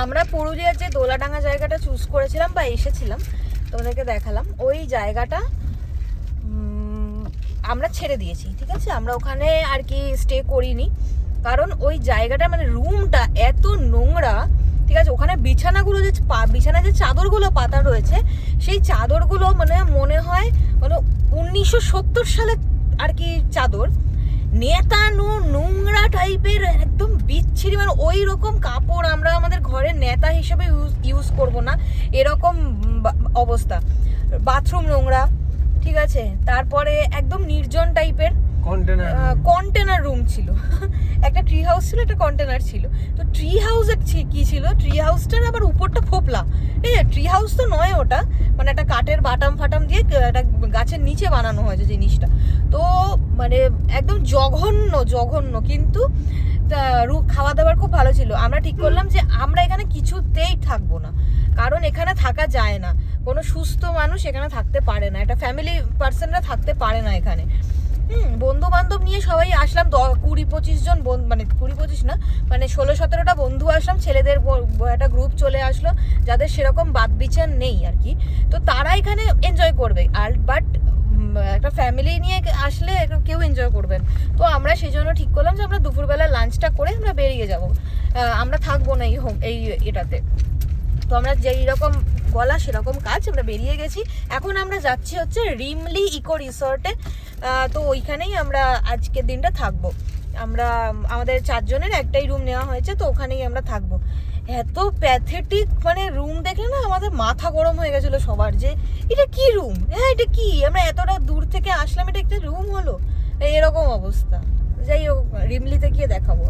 আমরা পুরুলিয়ার যে দোলাডাঙ্গা জায়গাটা চুজ করেছিলাম বা এসেছিলাম, তোমাদেরকে দেখালাম, ওই জায়গাটা আমরা ছেড়ে দিয়েছি। ঠিক আছে, আমরা ওখানে আর কি স্টে করিনি, কারণ ওই জায়গাটা মানে রুমটা এত নোংরা। ঠিক আছে, ওখানে বিছানাগুলো যে বিছানায় যে চাদরগুলো পাতা রয়েছে, সেই চাদরগুলো মানে মনে হয় মানে 1970 সালে আর কি চাদর, নেতানো নোংরা টাইপের, একদম বিচ্ছিরি। মানে ওই রকম কাপড় আমরা আমাদের ঘরে নেতা হিসেবে ইউজ করব না, এরকম অবস্থা। বাথরুম নোংরা। ঠিক আছে, তারপরে একদম নির্জন টাইপের কন্টেনার রুম ছিল। একটা ট্রি হাউস ছিল, একটা কন্টেনার ছিল। তো ট্রি হাউসের কি ছিল, ট্রি হাউসটার আবার উপরটা ফোপলা। ঠিক আছে, ট্রি হাউস তো নয় ওটা, মানে একটা কাঠের বাটাম ফাটাম দিয়ে একটা গাছের নিচে বানানো হয়েছে জিনিসটা। তো মানে একদম জঘন্য, কিন্তু খাওয়া দাওয়ার খুব ভালো ছিল। আমরা ঠিক করলাম যে আমরা এখানে কিছুতেই থাকবো না, কারণ এখানে থাকা যায় না, কোনো সুস্থ মানুষ এখানে থাকতে পারে না, একটা ফ্যামিলি পার্সনরা থাকতে পারে না এখানে। বন্ধু বান্ধব নিয়ে সবাই আসলাম, 20-25 জন, মানে 20-25 না, মানে 16-17টা বন্ধু আসলাম, ছেলেদের একটা গ্রুপ চলে আসলো যাদের সেরকম বাদ বিচার নেই আর কি। তো তারা এখানে এনজয় করবে, আর বাট একটা ফ্যামিলি নিয়ে আসলে কেউ এনজয় করবেন। তো আমরা সেই জন্য ঠিক করলাম যে আমরা দুপুরবেলা লাঞ্চটা করে আমরা বেরিয়ে যাব, আমরা থাকবো না এই এটাতে। তো আমরা যেই রকম বলা সেরকম কাজ, আমরা বেরিয়ে গেছি। এখন আমরা যাচ্ছি হচ্ছে রিমলি ইকো রিসর্টে। তো ওইখানেই আমরা আজকের দিনটা থাকবো। আমরা আমাদের 4 জনের একটাই রুম নেওয়া হয়েছে, তো ওখানেই আমরা থাকবো। এত প্যাথেটিক মানে রুম দেখে না আমাদের মাথা গরম হয়ে গেছিল সবার, যে এটা কি রুম, হ্যাঁ এটা কি, আমরা এতটা দূর থেকে আসলাম, এটা একটা রুম হলো, এরকম অবস্থা। যাই হোক, রিমলিতে গিয়ে দেখাবো।